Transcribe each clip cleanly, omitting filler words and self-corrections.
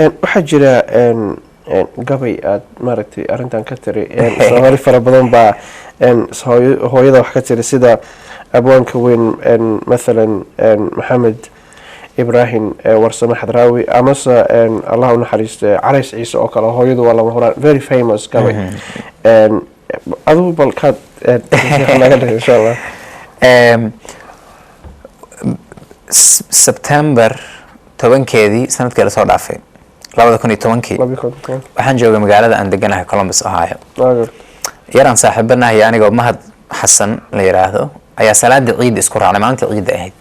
waxaa jira gabay aad maaragtay arrintan ka tiri Soomaali fara badan baa hooyada wax ka tiri sida abwaanka weyn مثلا maxamed ibrahim warsame xadraawi amase allah u naxariisto calays ciise oo kale hooyadu waa lama horaan very famous gabay adigu balkaad naga dhigay insha Allah September 10keedii sanadkii la soo dhaafay 2010 waxaan joogay magaalada aan deganahay Columbus Ohio yaraan saaxiibanahay anigoo Mahad Xasan la yiraahdo ayaa salaada ciid isku raacnay maalinta ciid ahayd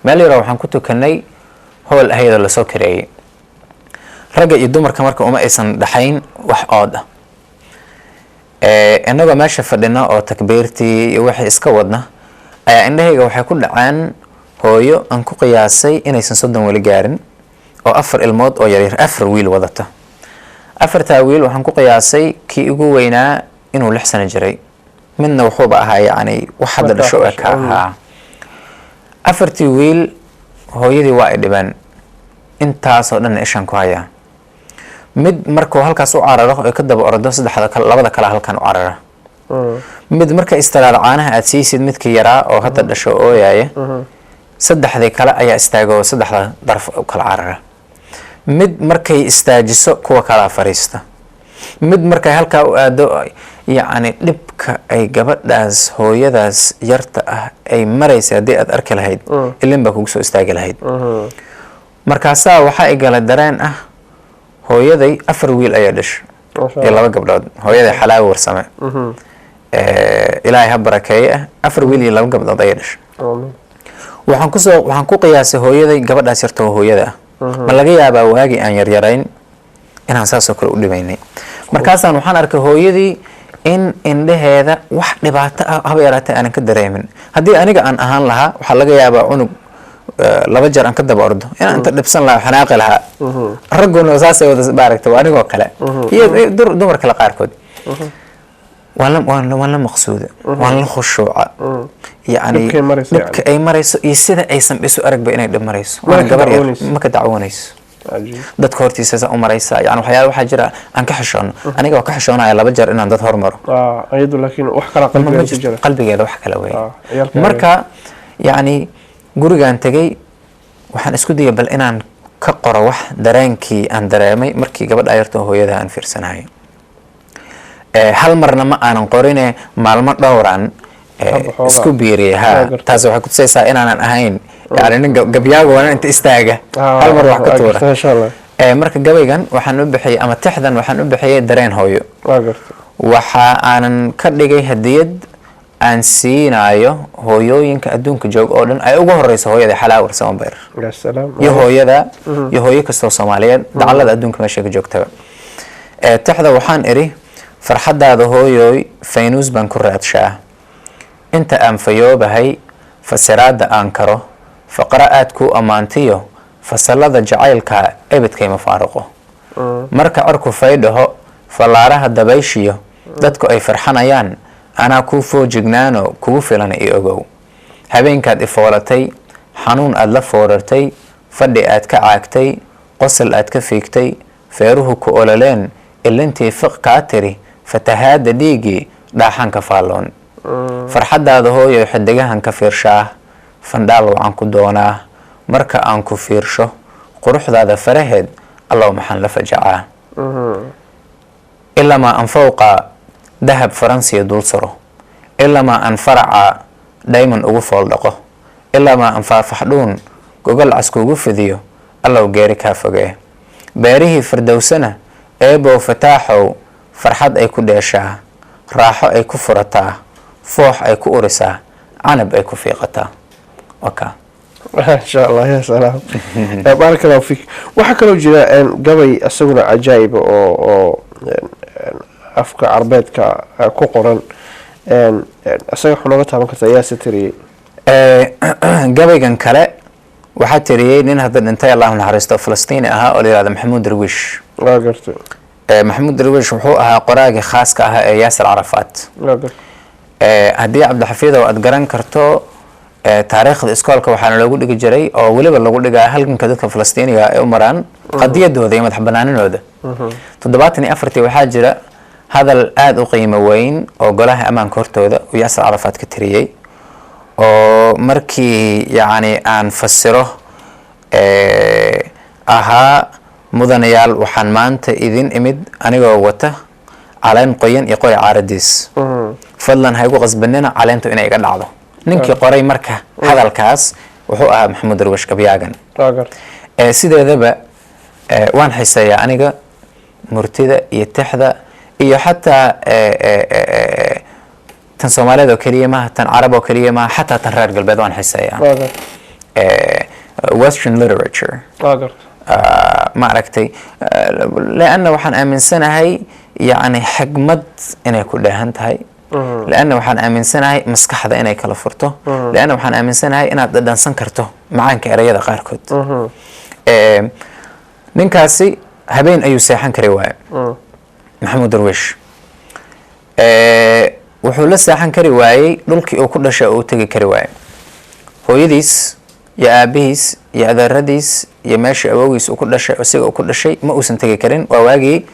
meel yar waxaan ku tukanay hool ahayda la soo kareeyay rag iyo dumarka marka uma aysan dhaxayn wax ood ah anagoo meesha fadhina oo takbiirtii iyo wixii iska wadna ayaa indhahayga waxay ku dhacaan hooyo aan ku qiyaasay inaysan 30 wali gaarin oo 4 ilmood oo yar 4 wiil wadata 4 wiil waxaan ku qiyaasay kii ugu weynaa inuu 6 sano jiray midna wuxuu ahaa yani wax hadda dhasho ka ahaa 4 wiil hooyadii waa ay dhibaan intaas oo dhan ishan ku haya mid markuu halkaas u cararo oo ka daba ordo labada kala halkan u carara mid marka istiraad caanaha aad siisid midkii yaraa oo hadda dhasho ooyaya saddexdii kale ayaa istaago saddexda daraf u kala carara mid markay istaajiso kuwa kala fariista mid markay halka u aado yani dhibka ay gabadhaas hooyadaas yarta ah ay maraysa hadii aad arki lahayd ilin ba kugu soo istaagi lahayd markaas waxa ay galay dareen ah hooyaday 4 wiil ayaa dhashay iyo 2 gabdhood hooyaday xalaaw warsame ilaahay ha barakeeyo 4 wiil iyo 2 gabdhood ayaa dhashay waxaan ku qiyaasay hooyaday gabadhaas yarta hooyada ma laga yaabaa waagi aan yarayn inaan saasoo kale u dhibaynay markaasaan waxaan arkay hooyadii in indhaheeda wax dhibaato ah haba yaraatay aan ka dareemin hadii aniga aan ahaan lahaa waxa laga yaabaa cunug 2 jeer aan ka daba ordo inaan inta dhibsan lahaa xanaaqi lahaa raguna saasay wada baaragtay anigoo kale iyo dumar kale qaarkood ولا مقصودة ولا خشوع يعني نبك أي مريس يصير أي سم بسوا أرك بيني دم مريس ما كدعونيس دت كورتي سازا مريس يعني وحياة وحجرة أنا كحشون أنا جوا كحشون على بجر إن دت هرمر أيضا لكن وحكلا قلبي جد وحكلا وين مركا يعني جورجا أنت جاي وحن اسكودي بل إن كقرا وح درانكي أن درامي مركي قبل أيرته هو يده أن في سناي hal marna ma aanan qorine maalmo dhowran isku biiriya taas waxa ku tusaysaa inaanan ahayn yani nin gabyaago wana inta istaaga hal mar wax ka tuura insha Allah marka gabaygan waxaan u bixiyay ama tixdan waxaan u bixiyay dareen hooyo waxa aanan ka dhigay hadiyad aan siinayo hooyooyinka adduunka joog oo dhan ay ugu horeyso hooyada xalaa warsamo beer iyo hooyada iyo hooyo kasta oo Soomaaliyeed dacalada adduunka meesha ka joogta tixda waxaan iri farxadaada hooyoy faynuus baan ku raadshaa inta aan fayoobahay fasiraada aan karo faqraa'aad ku amaantiyo fasalada jacaylka ebadkay ma faaruqo marka arku faydhaho falaaraha dabayshiyo dadku ay farxanayaan anaa ku foojignaano kugu filan ii ogow habeenkaad ifoolatay xanuun aad la foorartay fadhi aad ka caagtay qosol aad ka fiigtay feeruhu ku ololeen ilintii fiq kaa tiri fatahaada dhiigii dhaaxan ka faaloon farxadaada hooyo xidigahan ka fiirshaa fandhaal waxaan ku doonaa marka aan ku fiirsho quruxdaada faraheed allow maxaan la fajacaa ilaa ma an fawqa dahab faransiya dul saro ilaa ma an faraca diamond ugu fool dhaqo ilaa ma an faafaxdhuun gogol cas kugu fidiyo allow geeri kaa fogee beerihii firdowsana eebow fataaxow farxad ay ku dheeshaa raaxo ay ku furataa foox ay ku urisaa canab ay ku fiiqataa waka insha Allah ya salaam barakallahu fik waxa kale oo jira gabay asaguna ajaayib oo afka arbeedka ku qoran asaga xulooga taaban kartaa yaa sitiri gabaygan kale waxa tiriyay nin hadda dhintay Allah naxariisto Falastiini ahaa oo la yiraahdo Maxamuud Darwish gartay محمود درويش wuxuu ahaa qoraaga khaaska ah ee Yaasir Arafat hadii Cabdi Xafiid oo aad garan karto taariikhda iskoolka waxaana loogu dhigi jiray oo weliba lagu dhigaa halganka dadka falastiiniga ay u maraan qadiyadooda iyo madax banaaninooda 74 waxaa jira hadal aada u qiimo weyn oo golaha ammaanka hortooda uu yaasir carafaad ka tiriyey oo markii yacni aan fasiro ahaa mudanayaal waxaan maanta idin imid anigoo wata caleen qoyan iyo qori caaradiis fadlan ha igu qasbanina caleentu inay iga dhacdo ninkii qoray marka hadalkaas wuxuu ahaa maxamuud darwish gabyaagan sideedaba waan xiiseeyaa aniga murtida iyo tixda iyo xataa tan soomaaliyeed oo keliya maaha tan carab oo keliya maaha xataa tan reer galbeed waan xiiseeyaa western literature ma aragtay leanna waxaan aaminsanahay يعني حكمت إنay ku dheehan tahay لأنه waxaan aaminsanahay maskaxda inay kala furto لأنه waxaan aaminsanahay inaad dhadhansan karto macaanka erayada qaarkood ninkaasi habeen ayuu seexan kari waaye maxamuud darwish wuxuu la seexan kari waayey dhulkii uu ku dhashay oo uu tegi kari waaye hooyadiis iyo aabihiis iyo adeeradiis iyo meeshii awowgiis uu ku dhashay isaga uu ku dhashay ma uusan tegi karin waa waagii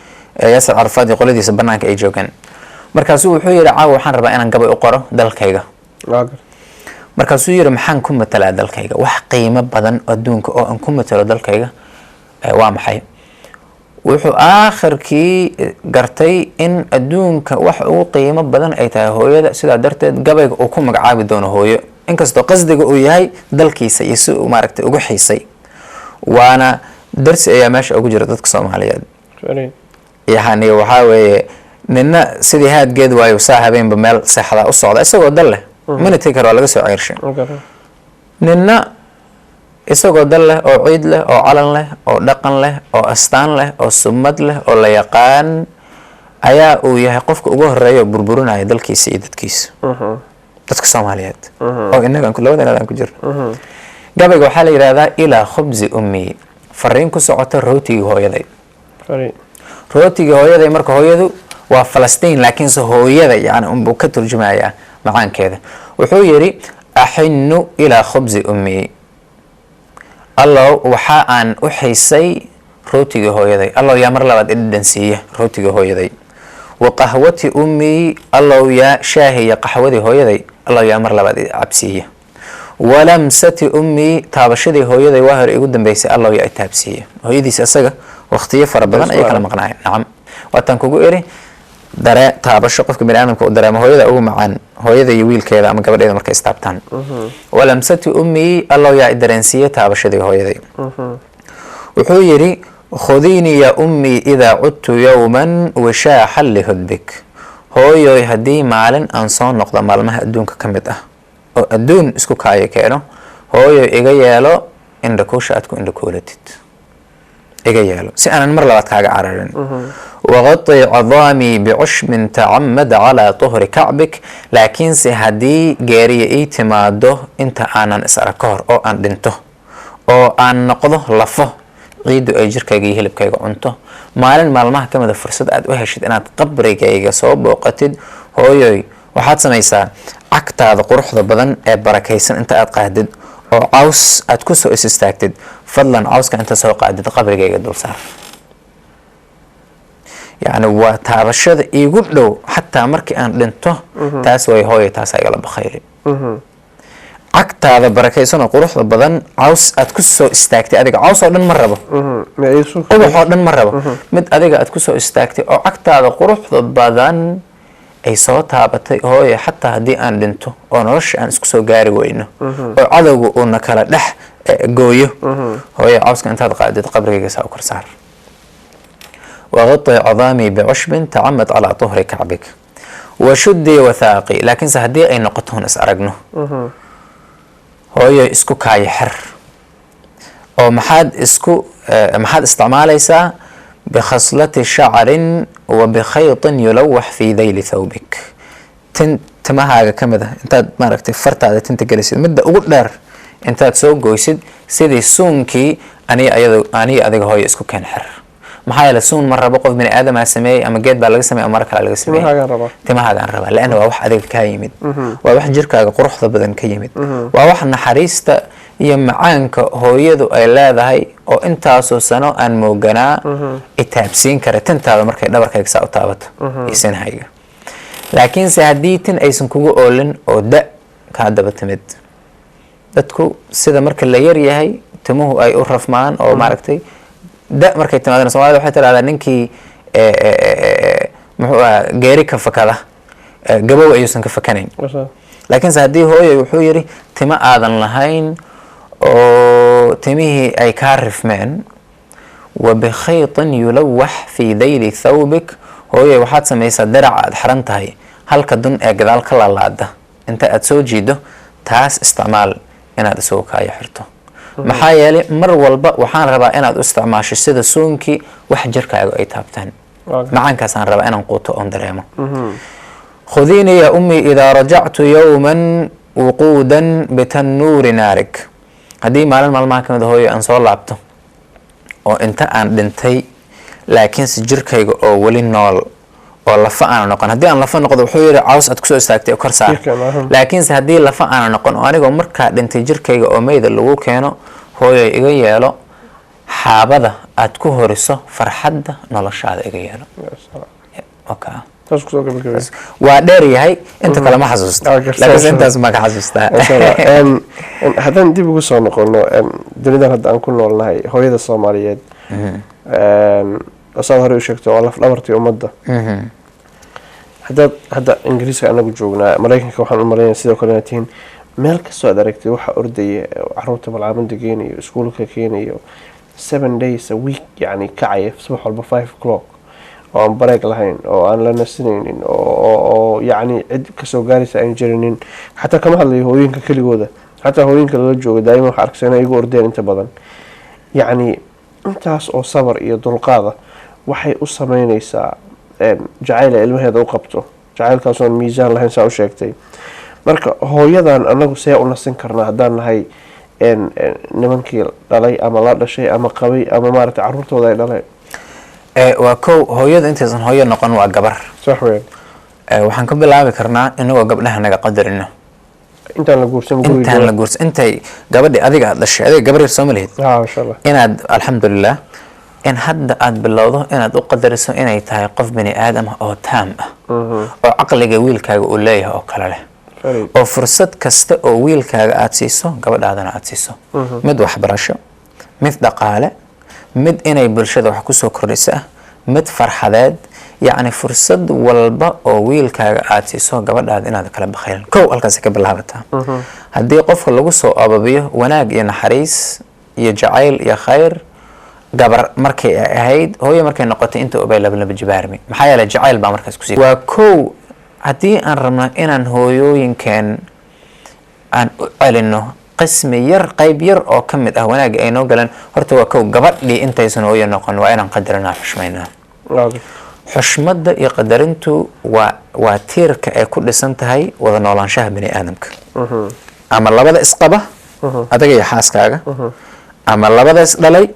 yaasir carafaad iyo qoladiisa banaanka ay joogaan markaasuu wuxuu yidhi caawa waxaan rabaa inaan gabay u qoro dalkayga markaasuu yidhi maxaan ku matalaa dalkayga wax qiimo badan adduunka oo aan ku matalo dalkayga waa maxay wuxuu aakhirkii gartay in adduunka wax ugu qiimo badan ay tahay hooyada sidaa darteed gabayga uu ku magacaabi doono hooyo inkastoo qasdiga uu yahay dalkiisa iyo si uu maaragtay ugu xiisay waana darsi ayaa meesha ugu jira dadka Soomaaliyeed يعني waxaa weeye nina sidii haadgeed waayo saa habeenba meel seexda u socda isagoo dal leh mana tegi karo laga soo ceyrshay nina isagoo dal leh oo ciid leh oo calan leh oo dhaqan leh oo astaan leh oo sumad leh oo la yaqaan ayaa uu yahay qofka ugu horeeya burburinaya dalkiisa iyo dadkiisa dadka Soomaaliyeed oo inaga labadana ku jirno gabayga waxaa la yiraahdaa ilaa khubzi ummi fariin ku socota rootiga hooyaday rootiga hooyaday marka hooyadu waa Falastiin laakiin soo hooyada yani uu ka turjumaya macaankeeda wuxuu yiri ahinu ila khubzi ummi Allah waxa aan u xiisay rootiga hooyaday Allah yaa mar labaad idin siiya rootiga hooyaday wa qahwati ummi Allah yaa shaahiya qahwadii hooyaday Allah yaa mar labaad cabsiya walamsati ummi taabashadii hooyaday waa hore igu dambeysay Allah yaa taabsiya hooyadiis asaga waqtiyo fara badan ay kala maqnaayeen nacam waatan kugu iri dare taabasho qofka bini'aadamka u dareemo hooyada ugu macaan hooyada iyo wiilkeeda ama gabadheeda markay istaabtaan walamsati ummi Allah yaa dareensiye taabashadii hooyaday wuxuu yiri khudini ya ummi idha udtu yawman washaahan lihudbik hooyoy hadii maalin aan soo noqdo maalmaha adduunka kamid ah oo adduun isku kaayo keeno hooyoy iga yeelo indha kuusha aad ku indha kuulatid iga yeelo si aanan mar labaad kaaga cararin waqati cadami bi'ushb ta'ammad ala tuhri ka'bik laakiin si hadii geeriyo ay timaado inta aanan isarkoor oo aan dhinto oo aan noqdo lafo ciidu ay jirkayga iyo hilibkayga cunto maalin maalmaha kamida fursad aad u heshid inaad qabrigayga soo booqatid hooyoy waxaad samaysaa cagtaada quruxda badan ee barakaysan inta aad qaadid oo caws aad ku soo istaagtid fadlan cawska inta soo qaadid qabrigayga dul saar yani waa taabashada iigu dhow xataa markii aan dhinto taas way hooyo taas ay la bakhaylay cagtaada barakaysan oo quruxda badan caws aad ku soo istaagtay adiga caws oo dhan ma rabo ubax oo dhan ma rabo mid adiga aad ku soo istaagtay oo cagtaada quruxda badan ay soo taabatay hooyo xataa hadii aan dhinto oo nolosha aan isku soo gaari weyno oo cadawgu uu na kala dhex gooyo hooyo cawska intaad qaadid qabrigayga saa u korsaar وغطي عظامي بعشب تعمد على طهر كعبك وشدي وثاقي لكن سهدي أي نقطهن أسأرقنه هو اسكو كاي حر أو محاد استعماليسا بخصلة شعر وبخيط يلوح في ذيل ثوبك تماها كمده انت ما ركت فرت هذا تنتجلس مدة أقول دار انت تسوق جويسد سيدي سونكي أني أذيك هاي اسكو كان حر maxaa yeelay suun ma rabo qof bini aadama sameeyey ama geed baa laga sameeyey ama mara kale laga sameeyey timahaagaan rabaa laana waa wax adiga kaa yimid waa wax jirkaaga quruxda badan ka yimid waa wax naxariista iyo macaanka hooyadu ay leedahay oo intaasoo sano aan mooganaa itaabsiin kara tintaada markay dhabarkayga saa u taabato iyo sinhayga laakiinse haddii tin aysan kugu oolin oo da kaa daba timid dadku sida marka la yar yahay timuhu ay u rafmaan oo maaragtay da markay timaadana soomaalida waxay tidhahdaa ninkii muxuu ahaa geeri ka fakada gabow ayuusan ka fakanayn laakiinse haddii hooyay wuxuu yidhi timo aadan lahayn oo timihii ay kaa rifmeen wa bikhaytin yulawax fii dayli thawbik hooyay waxaad samaysaa diraca aad xiran tahay halka dun ee gadaal ka laalaada inta aad soo jiido taas isticmaal inaad isagu kaayo xirto maxaa yeelay mar walba waxaan rabaa inaad u isticmaasho sida suunkii wax jirkaaga ay taabtaan macaankaasaan rabaa inaan quuto oon dareemo khudiini ya ummii idaa rajactu yowman wuquudan bitannuuri naarig haddii maalin maalmaha ka mid hooyo aan soo laabto oo inta aan dhintay laakiinse jirkayga oo weli nool oo lafa aana noqon haddii aan lafa noqdo wuxuu yidhi caws aad kusoo istaagtay oo kor saar laakiinse haddii lafa aana noqon oo anigoo markaa dhintay jirkayga oo meyda lagu keeno hooyoy iga yeelo xaabada aad ku horiso farxadda noloshaada iga yeelo waa dheer yahay inta kale ma xasuusta laakiinse intaas maa ka xasuustaa haddaan dib ugu soo noqono dunidan hadda aan ku noolnahay hooyada soomaaliyeed saad hore u sheegto waa laf dhabartii ummadda hadda ingiriiska anagu joognaa maraykanka waxaan u malaynaya sidoo kale inaad tihiin meel kastoo aad aragtay waxa ordaya caruurta malcaamada geenayo iskuulka keenayo 7 days a week yani kacaya subax walba 5 o'clock oo aan bareeg lahayn oo aan la nasinaynin oo yani cid kasoo gaaraysa aan jirinin xataa kama hadlayo hooyinka keligooda xataa hooyinka lala jooga daa'ima waxa arkaysa inay igu ordeen inta badan yani intaas oo sabar iyo dulqaada waxay u sameynaysaa jacayl ay ilmaheeda u qabto jacaylkaasoon miisaan lahayn saa u sheegtay marka hooyadan anagu see u nasin karnaa haddaan nahay nimankii dhalay ama la dhashay ama qabay ama maaragtay caruurtooda ay dhaleen waa kow hooyada intaysan hooyo noqon waa gabar sax weyn waxaan ka bilaabi karnaa inagoo gabdhaha naga qadarino intaan la guursan intay gabadhi adiga aad dhashay adiga gabar yar soo ma lihid masha Allah inaad alxamdulilah in hadda aad bilowdo inaad u qadariso inay tahay qof bini aadam oo taam ah oo caqliga wiilkaaga uu leeyahay oo kale leh oo fursad kasta oo wiilkaaga aad siiso gabadhaadana aad siiso mid waxbarasho mid dhaqaale mid inay bulshada wax kusoo kordhisa mid farxadeed yacni fursad walba oo wiilkaaga aad siiso gabadhaada inaad kala bakhaylin kow halkaasi ka bilaabataa haddii qofka lagu soo ababiyo wanaag iyo naxariis iyo jacayl iyo khayr gabar markay ahayd hooyo markay noqotay inta ubay laba jibaarmi maxaa yeelay jacayl baa markaas kusii waa kow haddii aan rabno inaan hooyooyinkeen aan u celino qismi yar qayb yar oo ka mid ah wanaagga ay noo galeen horta waa kow gabadhii intaysan hooyo noqon waa inaan qadarinaa xushmaynaa xushmadda iyo qadarintu waa tiirka ay ku dhisan tahay wada noolaanshaha bini aadamka ama labada isqaba adaga iyo xaaskaaga ama labada isdhalay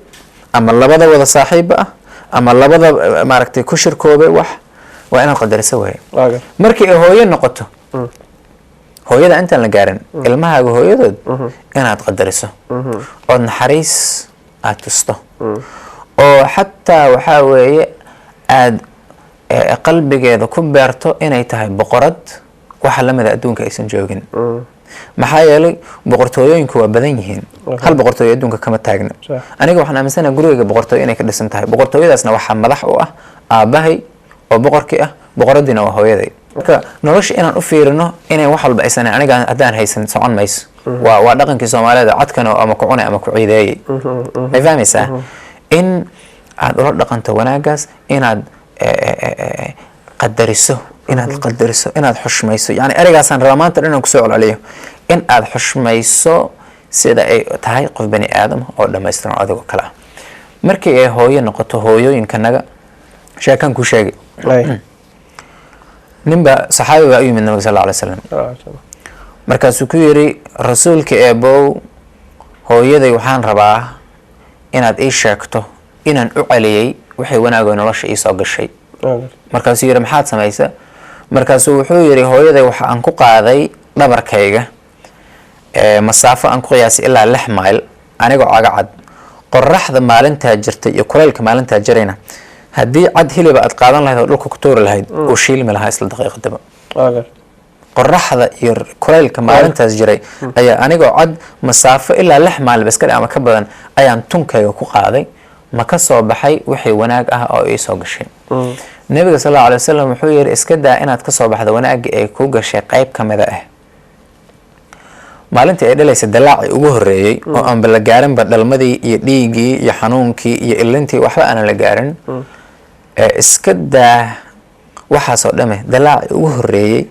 ama labada wada saaxiiba ah ama labada maaragtay ku shirkoobay wax waa inaad qadariso waay markii ay hooyo noqoto hooyada intaan la gaarin ilmahaaga hooyadood inaad qadariso oo naxariis aad tusto oo xataa waxaa weeye aad qalbigeeda ku beerto inay tahay boqorad waxa lamida adduunka aysan joogin maxaa yeelay boqortooyooyinku waa badan yihiin hal boqortooyo adduunka kama taagna aniga waxaan aaminsanahay gurigayga boqortooyo inay ka dhisan tahay boqortooyadaasna waxaa madax u ah aabbahay oo boqorkii ah boqoradiina waa hooyaday marka nolosha inaan u fiirino inay wax walba aysan aniga haddaan haysan socon mayso waa dhaqankii Soomaaliyeed cadkana ama ku cunay ama ku ciideeyay ma fahmaysaa in aad ula dhaqanto wanaagaas inaad qadariso inaad xushmayso yani ereygaasaan rabaa maanta inaan kusoo celceliyo in aad xushmayso sida ay tahay qof bani aadam oo dhammaystiran adigoo kale ah markii ay hooyo noqoto hooyooyinkanaga sheekan ku sheegay ninba saxaabi baa u yimid nabiga sal alay slam markaasuu ku yidhi rasuulka eebow hooyaday waxaan rabaa inaad ii sheegto inaan u celiyey wixii wanaagoo nolosha ii soo gashay. markaasuu yidhi maxaad samaysa? markaasuu wuxuu yidhi hooyaday waxa aan ku qaaday dhabarkayga masaafo aan ku qiyaasay ilaa 6 mayl anigoo cagacad. qoraxda maalintaa jirtay iyo kulaylka maalintaa jirayna haddii cad hiliba aad qaadan lahayd oo dhulka ku tuuri lahayd uu shiilmi lahaa isla daqiiqadaba. qoraxda iyo kulaylka maalintaas jiray ayaa anigoo cad masaafo ilaa 6 mayl baskari ama ka badan ayaan tunkayga ku qaaday ma ka soo baxay wixii wanaag ah oo ii soo gashay. nabiga sallallahu alayhi wasallam wuxuu yiri iska daa inaad ka soo baxdo wanaagga ay ku gashay qayb kamida ah. maalintii ay dhalaysa dalaaci ugu horeeyay oo aan bala gaarin ba dhalmadii iyo dhiigii iyo xanuunkii iyo ilintii waxba aan la gaarin iska daa waxa soo dhame dalaaci ugu horeeyay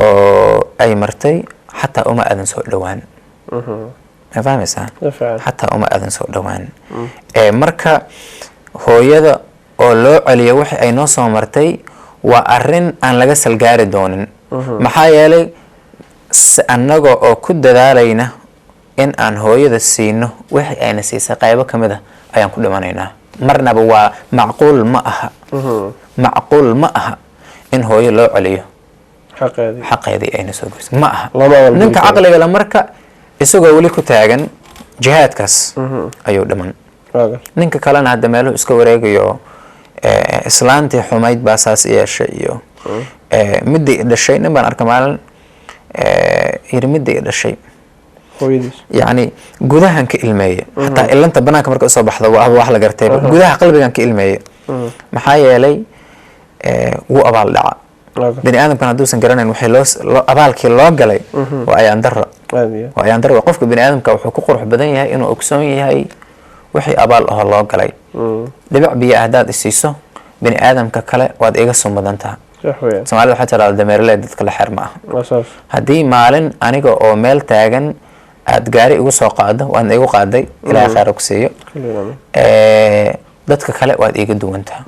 oo ay martay xataa uma aadan soo dhawaan. ma fahmaysaa? xataa uma aadan soo dhawaan. marka hooyada oo loo celiyo wixii ay noo soo martay waa arrin aan laga salgaari doonin. maxaa yeelay annaga oo ku dadaalayna in aan hooyada siino wixii ayna siisay qaybo kamid ah ayaan ku dhimanaynaa. marnaba waa macquul ma aha. macquul ma aha in hooyo loo celiyo xaqeedii ayna soo goysay. ma aha. ninka caqliga la marka isagoo weli ku taagan jihaadkaas ayuu dhiman. ninka kalena hadda meeluhu iska wareegayo islaantii xumayd baa saas yeeshay iyo midii dhashay nin baan arka maalin yiri midii dhashay يعني gudahan ka ilmeeyay hatta ilanta banaanka marka soo baxdo waa wax la gartay gudaha qalbigan ka ilmeeyay maxaa yeelay wuu abaal dhaca bini aadamkan haduusan garanayn waxay loo abaalkii loo galay waa ayaan daro qofka bini aadamka wuxuu ku qurux badan yahay inuu ogsoon yahay wixii abaal ah loo galay dhibic biyo ahdaad isiiso bini aadamka kale waad iga soo mudantaa Soomaalida waxa tiraahdaa dameerley dadka la xirma ah hadii maalin aniga oo meel taagan aad gaari ugu soo qaado waan igu qaaday ilaa khayr ku siiyo dadka kale waad iga duwantaa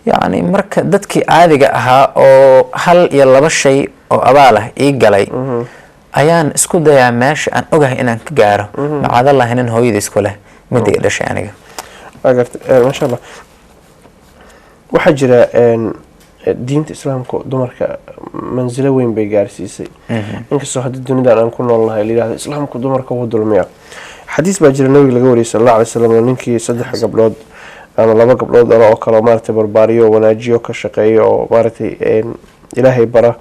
يعني marka dadkii caadiga ahaa oo hal iyo laba shay oo abaal ah ii galay ayaan isku dayaa meesha aan ogahay inaan ka gaaro macadallah inaan hooyadiis ku leh midii dhashay aniga agarta ma sha Allah waxa jira diinta islaamka dumarka manzilo weyn bay gaarsiisay inkastoo hadda dunida aan ku noolnahay leeyahay islaamku dumarka wuu dulmiyaa xadiis baa jira nabiga laga wariyay sallallahu alayhi wasallam ninkii 3 gabdhood ama 2 gabdhood oo kala maartay barbaariyo wanaajiyo ka shaqeeyo oo maartay ilaahay bara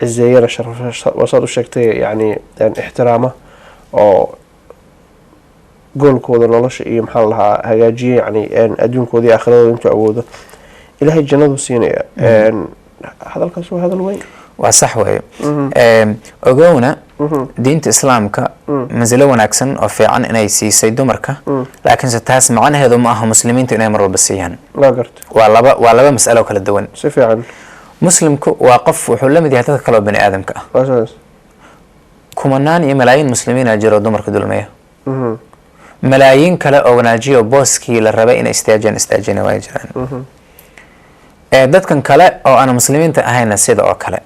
cizeeyana sharaf wasad u sheegtay yani ixtiraama oo goolkooda nolosha iyo maxaa lahaa hagaajiye yani adduunkooda iyo aakhirada inta awoodo ilaahay jannadu siinaya hadalkaas waa hadal weyn waa sax weeye ogowna diinta islaamka manzilo wanaagsan oo fiican inay siisay dumarka laakiin taas macnaheedu ma aha muslimiinta inay mar walba siiyaan la garto waa laba mas'alo kala duwan si fiican muslimku waa qof wuxuu la mid yahay dadka kale oo bani aadamka ah kumanaan iyo malaayiin muslimiin ah jiro dumarka dulmaya malaayiin kale oo wanaajiyo booskii la rabay inay istaajina way jiraan dadkan kale oo aan muslimiinta ahayna sida oo kale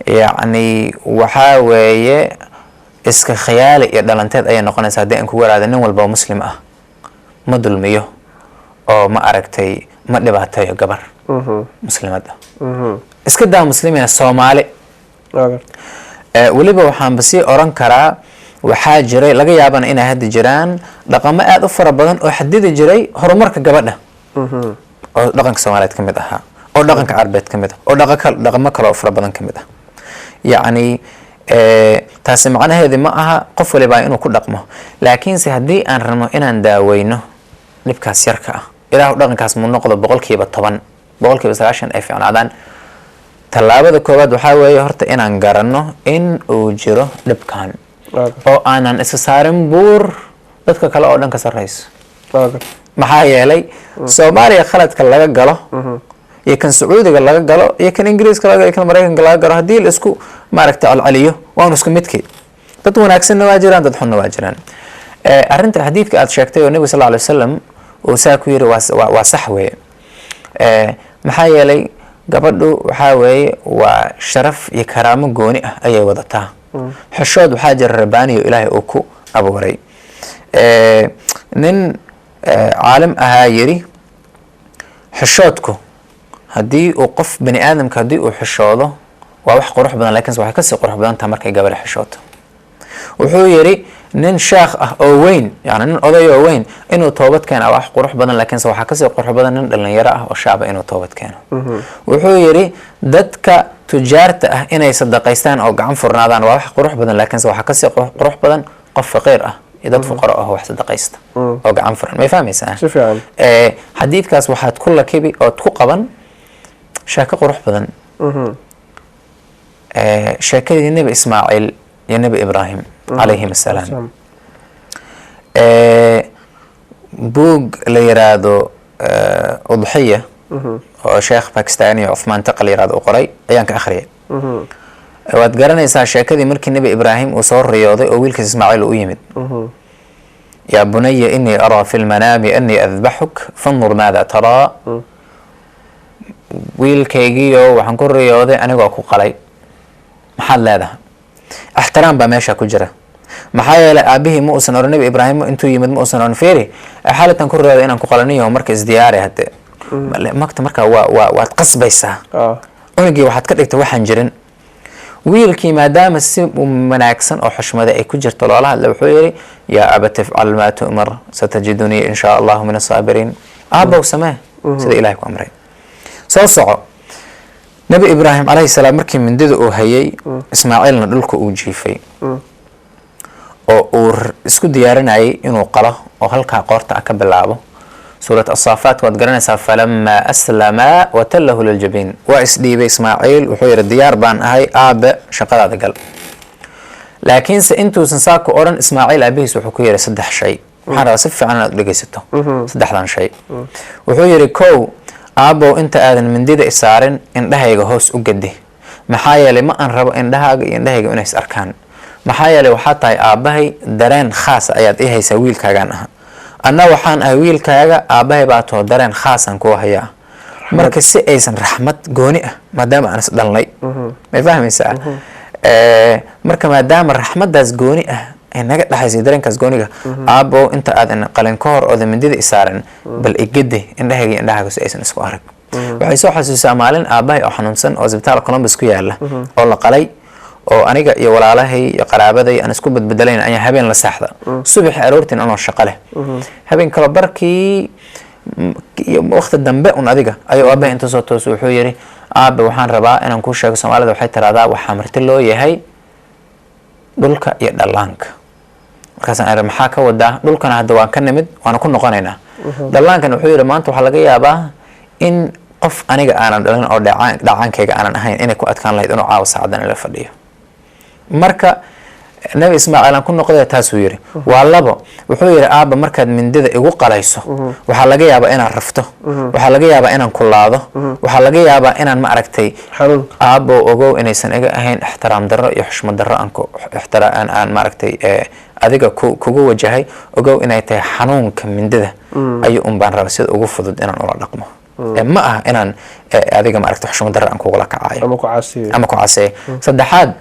يعني waxa weeye iska khiyaali iyo dhalanteed ay noqonaysaa hadii aan ku waraado nin walba muslim ah ma dulmiyo oo ma aragtay ma dhibaateeyo gabar muslimada iska daa muslimiina Soomaali waliba waxaan basi oran karaa waxa jiray laga yaabana inay hadda jiraan dhaqamo aad u fara badan oo xadidi jiray horumarka gabadha oo dhaqanka Soomaaliyeed kamid aha oo dhaqanka Carbeed kamid ah oo dhaqamo kale oo fara badan kamid ah يعني taasi macnaheedu ma aha qof waliba inuu ku dhaqmo laakiin si hadii aan rabno inaan daaweyno dhibkaas yarka ah ilaahu dhaqankaas mu noqdo 10% 9% ay fiicnaadaan talaabada koowaad waxa weeye horta inaan garanno in uu jiro dhibkan oo aanan isa saarin buur dadka kale oo dhan ka sareyso maxaa yeelay Soomaaliya khaladka laga galo iyo kan Sacuudiga laga galo iyo kan Ingiriiska laga iyo kan Mareykanka laga galo hadii la isku maaragtay caliyo waan isku midkii dad wanaagsan waa jiraan dad xun waa jiraan arinta xadiidka aad sheegtay oo Nabi sallallahu alayhi wasallam oo saa ku yiri waa sax weeye maxaa yeelay gabadhu waxa weeye waa sharaf iyo karaamo gooni ah ayay wadataa xishood waxa jira rabbaani oo Ilaahay uu ku abuuray nin caalim ahaa yiri xishoodku haddii uu qof bani aadamka haddii uu xishoodo waa wax qurux badan laakiinse waxay kasii qurux badan tahay markay gabar xishooto wuxuu yiri nin sheekh ah oo weyn yani nin oday oo weyn inuu toobad keeno wax qurux badan laakiinse waxaa kasii qurux badan nin dhalinyaro ah oo shaaba inuu toobad keeno wuxuu yiri dadka tujaarta ah inay sadaqaystaan oo gacan furnaadaan waa wax qurux badan laakiinse waxaa kasii qurux badan qof faqiir ah iyo dad fuqaro ah wax sadaqaysta oo gacan furan may fahmaysaa si fiican xadiidkaas waxaad ku lakibi ood ku qaban sheeko qurux badan sheekadii nebi ismaaciil iyo nebi ibraahim calayhim assalaam buug la yiraahdo udxiya oo sheekh bakistani Uthman Taqal yiraahdo u qoray ayaan ka akhriyay waad garanaysaa sheekadii markii nebi ibraahim uu soo riyooday oo wiilkiis ismaaciil u yimid yaa bunayya innii araa fi lmanaami annii adbaxuk fandur maada taraa wiilkaygiiyo waxaan ku riyooday anigoo ku qalay maxaad leedahay ixtiraam baa meesha ku jira maxaa yeelay aabihii ma uusan oran nebi ibraahim intuu yimid ma uusan oran feeri xaalatan ku riyooday inaan ku qalaniyo marka isdiyaari hadde magta marka waad qasbaysaa unigii waxaad ka dhigtay waxaan jirin wiilkii maadaama si wanaagsan oo xushmada ay ku jirto loola hadla wuxuu yiri yaa abati ifcal maa tu'mar satajidunii in shaa allahu min asaabiriin aabow samee sida ilaahay ku amray soo soco nebi ibraahim calayhi salaam markii mindida uu hayay ismaaciilna dhulka uu jiifay oo uu isku diyaarinayay inuu qalo oo halkaa qoorta ka bilaabo suurat as-saafaat waad garanaysaa falamaa aslamaa watallahu liljabiin waa isdhiibay ismaaciil wuxuu yidhi diyaar baan ahay aabe shaqadaada gal laakiinse intuusan saa ku odhan ismaaciil aabihiis wuxuu ku yidhi 3 shay waxaan rabaa si fiican inaad dhegaysato 3dan shay wuxuu yidhi kow aabow inta aadan mindida isaarin indhahayga hoos u gadi maxaa yeelay ma aan rabo indhahaaga iyo indhahayga inay is arkaan maxaa yeelay waxaa tahay aabahay dareen khaas ayaad ii haysaa wiilkaagaan aha anna waxaan ahay wiilkaaga aabahay baa too dareen khaasan kuu hayaa marka si aysan raxmad gooni ah maadaama aan is dhalnay may fahmaysaa marka maadaama raxmadaas gooni ah ay naga dhaxaysay dareenkaas gooniga aabow inta aadan qalin ka hor ooda mindida isaaran bal igade indhahayga iyo indhahaaga si aysan isku arag waxay soo xasuusaa maalin aabahay oo xanuunsan oo isbitaal Columbus ku yaala oo la qalay oo aniga iyo walaalahay iyo qaraabaday aan isku badbadalayn ayaan habeen la saaxda subaxii aroortiin anoo shaqo leh habeen kala barkii iyo waqti dambe un adiga ayuu aabahay inta soo toos wuxuu yiri aabe waxaan rabaa inaan ku sheego Soomaalida waxay tiraahdaa waxa marti loo yahay dhulka iyo dhalaanka markaas aan maxaa ka wadaa dhulkana hadda waan ka nimid waan ku noqonaynaa dhalaankan wuxuu yiri maanta waxa laga yaabaa in qof aniga aanan dhalin oo dhacaankayga aanan ahayn inay ku adkaan lahayd inuu caawa saacadan la fadhiyo marka nabi ismaaciil aan ku noqday taas uu yiri waa labo wuxuu yiri aaba markaad mindida igu qalayso waxa laga yaabaa inaan rafto waxa laga yaabaa inaan kulaado waxa laga yaabaa inaan ma aragtay aabo ogow inaysan iga ahayn ixtiraam darro iyo xushmad darro aan ma aragtay adiga kugu wajahay ogow inay tahay xanuunka mindida ayuu baan rabaa sida ugu fudud inaan ula dhaqmo ma aha inaan adiga ma aragtay xushmad darro aan kugula kacayo ama ku caasiyo saddexaad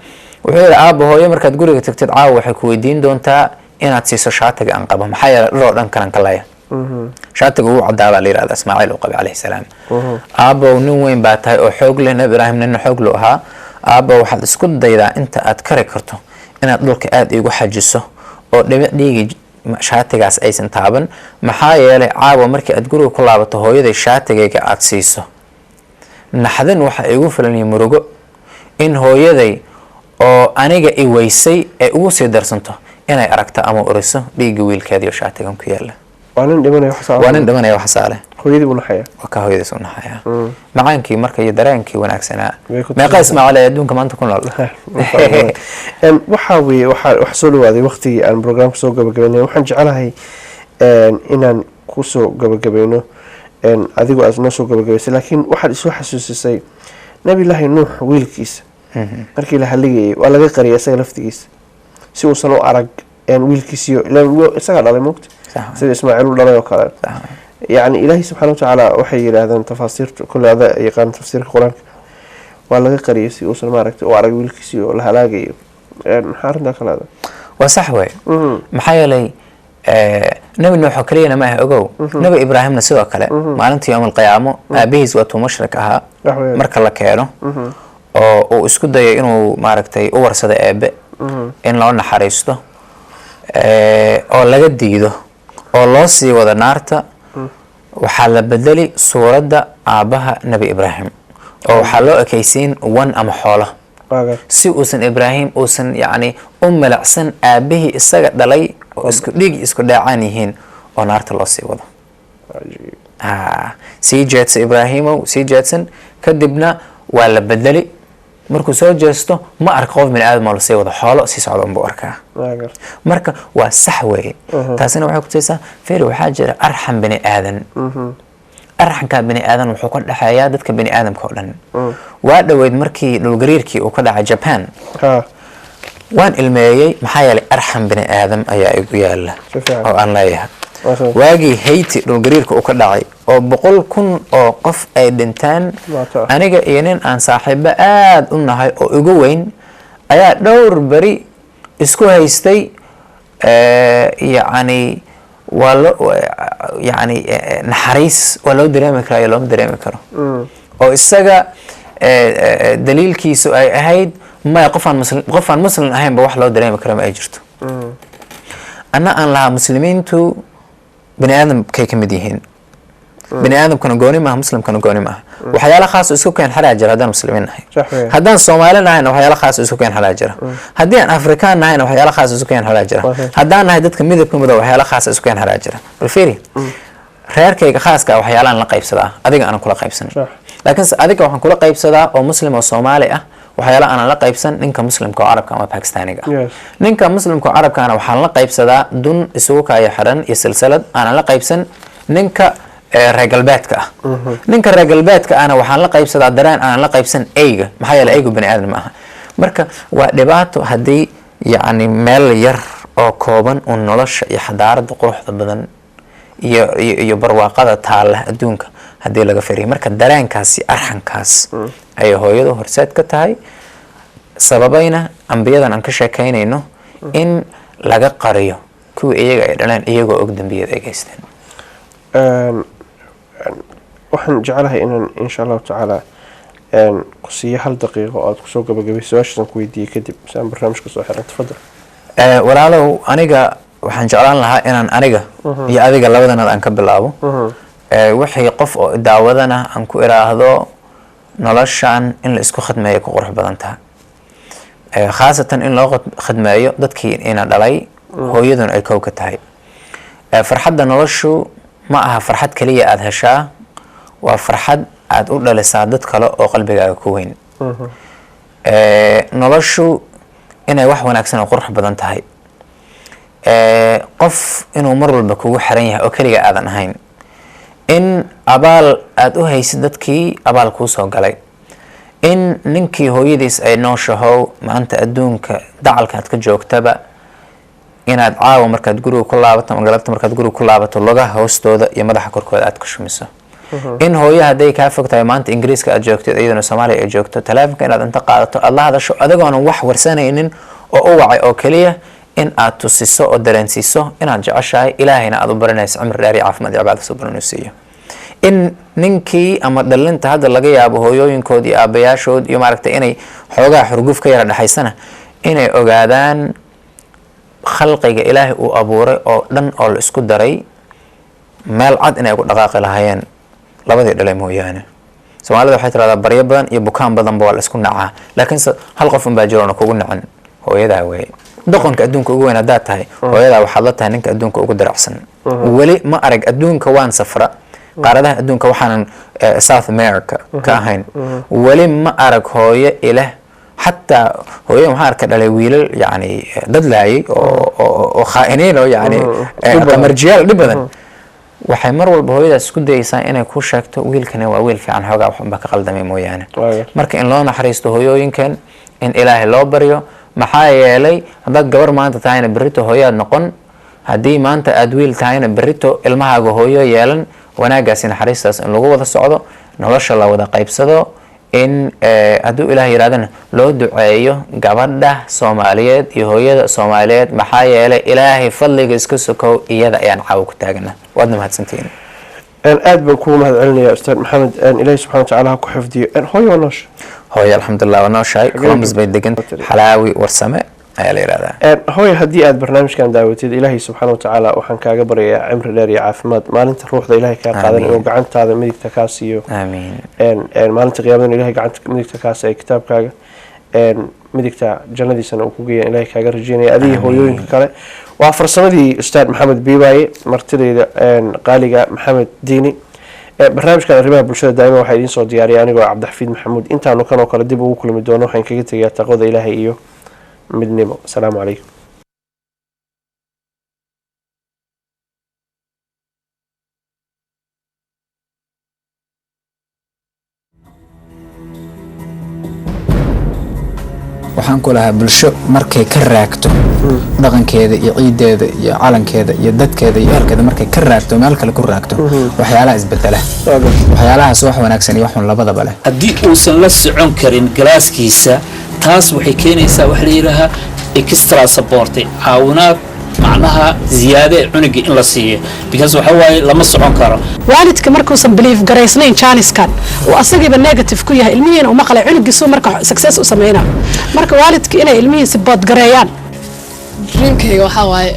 wuxuu yiri aabo hooyo markaad guriga tagtid caawa waxay ku weydiin doontaa inaad siiso shaatiga aan qabo maxaa yeelay dhuloo dhan kalan kalaya shaatiga uu cadaaba la yiraahdo ismaaciil uu qabay calayhi salaam aabo nin weyn baa tahay oo xoog leh nabi ibraahim nin xoog leh ahaa aabo waxaad isku daydaa inta aad kari karto inaad dhulka aad igu xajiso oo dhibic dhiigi shaatigaas aysan taaban maxaa yeelay caawa markii aad guriga ku laabato hooyaday shaatigayga aad siiso naxdin waxa igu filan murugo in hooyaday oo aniga i weysay ee ugu sii darsanto inay aragto ama uriso dhiigga wiilkeeda iyo shaatigan ku yaala waa nin dhimanaya wax saale hooyadii u naxaya waa ka hooyadiis u naxaya macaankii marka iyo dareenkii wanaagsanaa meeqa ismaaciil adduunka maanta ku nool waxa weeye waxa soo dhawaaday waqtigii aan programka soo gabagabeynay waxaan jecelahay inaan ku soo gabagabayno adigu aad noo soo gabagabaysay laakiin waxaad isoo xasuusisay nabi ilaahay nuux wiilkiisa markii la haligayay waa laga qariyay isaga laftigiisa si uusan u arag wiilkiisiyo isaga dhalay moogta sida ismaaciil u dhalay oo kale يعني إلهي سبحانه وتعالى وحي هذا تفاسير كل هذا يقان تفسير القرآن ولا قريسي وصل ماركت وعرق ويلكسي ولا هلاقي يعني حارنا كل هذا وصحوي محايا لي nabi nuux oo keliyana ma ah ogow nabi ibraahimna sidoo kale maalintii yowm alqiyaamo aabihiis waatuu mushrik ahaa marka la keeno oo uu isku dayo inuu maaragtay u warsado eebe in loo naxariisto oo laga diido oo loo sii wado naarta waxaa la bedeli suuradda aabaha nabi ibraahim oo waxaa loo ekaysiin wan ama xoolo si uusan ibraahim uusan yacni u milacsan aabihii isaga dhalay oo isku dhig isku dhaacaan yihiin oo naarta loo sii wado sii jeedsa ibraahimow sii jeedsan kadibna waa la bedeli markuu soo jeesto ma arka qof bini aadam oo lasii wado xoolo sii socda unbuu arkaa marka waa sax weeye taasina waxay kutusaysaa feri waxaa jira arxam bini aadan arxanka bini aadan wuxuu ka dhexeeyaa dadka bini aadamka oo dhan waa dhoweyd markii dhulgariirkii uu ka dhacay Japan waan ilmeeyey maxaa yeelay arxam bini aadam ayaa igu yaala oo aan leeyahay waagii Haiti dhulgariirka uu ka dhacay oo 100,000 oo qof ay dhintaan aniga iyo nin aan saaxiibo aad u nahay oo ugu weyn ayaa dhowr bari isku haystay yacni يعني نحريس ولو دريمي كراي لو دريمي كرو او isaga daliilkiisu ay ahayd ma qofan muslim ahayn ba wax loo dareemi karo ma ay jirto ana aan la muslimiintu bani aadam kay kamid yihiin bani aadam kana gooni ma muslim kana gooni ma waxyaalo khaas isku keen xaraa jira hadaan muslimiin nahay hadaan Soomaali nahay waxyaalo khaas isku keen xaraa jira hadaan Afrikaan nahay waxyaalo khaas isku keen xaraa jira hadaan nahay dadka midabka madow waxyaalo khaas isku keen xaraa jira balfiiri reerkayga khaaska waxyaalaan la qaybsadaa adiga aan kula qaybsan laakiin adiga waxaan kula qaybsadaa oo muslim oo Soomaali ah waxyaalo aan la qaybsan ninka muslimka oo Arabka ama Pakistaaniga ninka muslimka oo Arabka ana waxaan la qaybsadaa dun isugu kaaya xiran iyo silsilad aan la qaybsan ninka reer galbeedka ah ninka reer galbeedka ana waxaan la qaybsadaa dareen aan la qaybsan ayga maxaa yeelay aygu bani aadam ah marka waa dhibaato hadii yacni meel yar oo kooban oo nolosha iyo xadaarada quruxda badan iyo barwaaqada taala adduunka hadii laga fariyo marka dareenkaasi arxankaas ay hooyadu horseed ka tahay sababayna anbiyadan aan ka sheekaynayno in laga qariyo kuwa iyaga ay dhalaan iyagoo og dambiyada ay geysteen waxaan jeclahay inaan insha Allah taala ku siiyo hal daqiiqo aad ku soo gabagabeyso su'aashan ku weydiiyay kadib saan barnaamijka soo xiran tafadal walaalow aniga waxaan jeclaan lahaa inaan aniga iyo adiga labadana aan ka bilaabo wixii qof oo daawadana aan ku iraahdo noloshan in la isku khadmeeyo ku qurux badan tahay khaasatan in loo khadmeeyo dadkii ina dhalay hooyaduna ay koow ka tahay farxadda noloshu ma aha farxad kaliya aad heshaa waa farxad aad u dhalisaa dad kale oo qalbigaaga ku weyn noloshu inay wax wanaagsan oo qurux badan tahay qof inuu mar walba kugu xiran yahay oo kaliya aadan ahayn in abaal aad u haysid dadkii abaal kuu soo galay in ninkii hooyadiis ay nooshahow maanta adduunka dacalka aad ka joogtaba inaad caawa markaad guriga ku laabato ama galabta markaad guriga ku laabato lugaha hoostooda iyo madaxa korkooda aad ku shumiso in hooyo hadday kaa fog tahay maanta ingiriiska aad joogtid iyadana Soomaaliya ay joogto taleefanka inaad inta qaadato aad la hadasho adigoon wax warsanaynin oo u wacay oo kaliya in aad tusiso oo dareensiiso inaad jeceshahay ilaahayna aad u baranayso cimri dheer iyo caafimaad iyo cibaado soo baranaysiiyo in ninkii ama dhalinta hadda laga yaabo hooyooyinkood iyo aabayaashood iyo maaragtay inay xoogaa xurguf ka yara dhaxaysana inay ogaadaan khalqiga ilaahay uu abuuray oo dhan oo la isku daray meel cad inay ku dhaqaaqi lahaayeen labadii dhalay mooyaane Soomaalida waxay tiraahdaa baryo badan iyo bukaan badan baa la isku nacaa laakiin hal qof baa jiro oo kugu nacan hooyada way doqonka adduunka ugu weyn hadaa tahay hooyada waxaad la tahay ninka adduunka ugu daracsan wali ma arag adduunka waan safra qaaradaha adduunka waxaan South America ka ahayn wali ma arag hooyo ilaah حتى هو يوم هارك على ويل يعني ددلاي أو خائنين أو يعني مرجال لبدا وحمر والبهوية اسكت ديسان إنه يكون شاكته ويل كان ويل في عن حاجة وحبك قلدمي مويانه مرك إن الله نحرسته هو يمكن إن إله الله بريو محايا لي هذا جبر ما أنت تعين بريته هو نقن هدي ما أنت أدويل تعين بريته المها هو يالن وناجس نحرسته إن لغوا الصعدة نلاش الله وذا قيب صدق in hadduu ilaah yidhahdana loo duceeyo gabadha Soomaaliyeed iyo hooyada Soomaaliyeed maxaa yeelay ilaahay fadliga iska sokow iyada ayaan caaw ku taagana waadna mahadsantihiin aad baan kugu mahadcelinayaa ustaad maxamed ilaahay subxaana watacaala ha ku xifdiyo hooyo waa noosh hooyo alxamdulilah waa nooshahay Columbus bay degan xalaawi warsame ayaa la yiraahdaa hooyo haddii aad barnaamijkan daawatid ilaahay subxaana watacaala waxaan kaaga baryayaa cimri dheer iyo caafimaad maalinta ruuxda ilaahay kaa qaadan inuu gacantaada midigta kaa siiyo aamiin maalinta qiyaamadan ilaahay gacanta midigta kaa siiyo kitaabkaaga midigta jannadiisana uu ku geeya ilaahay kaaga rajeynaya adiga hooyooyinka kale waa farsamadii ustaad maxamed biibaaye martidayda qaaliga maxamed diini barnaamijkan arrimaha bulshada daa'ima waxaa idiin soo diyaariyay anigoo cabdixafiid maxamuud intaanu kanoo kale dib ugu kulmi doono waxaan kaga tegayaa taqwada ilaahay iyo midnimo asalaamu calaykum waxaan ku lahaa bulsho markay ka raagto dhaqankeeda iyo ciideeda iyo calankeeda iyo dadkeeda iyo ehelkeeda markay ka raagto meel kale ku raagto waxyaalaha isbedela waxyaalahaas wax wanaagsan iyo wax xun labadaba leh haddii uusan la socon karin galaaskiisa taas waxay keenaysaa wax la yidhaahaa extra support caawinaad macnaha ziyaade cunuga in la siiyo because waxa waaye lama socon karo waalidka markuusan believe garaysnayn jaaniskan oo asagiiba negative ku yahay ilmihiina uma qalay cunugiisu marka success u sameeyna marka waalidka inay ilmihiisa bood gareeyaan dreamkayga waxa waaye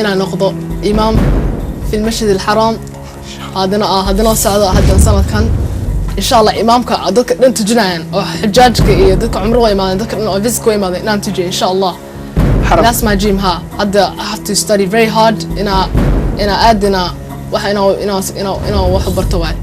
ina noqdo imaam في المسجد الحرام هذا سعد هذا سنة إن شاء الله إمامك أدك أنت جنان أو حجاجك إيه أدك عمره ما أدك إنه فيزك ما أنت تجي إن شاء الله That's my dream ها هذا I have to study very hard إنا أدنا وح إنا وحبرتوعي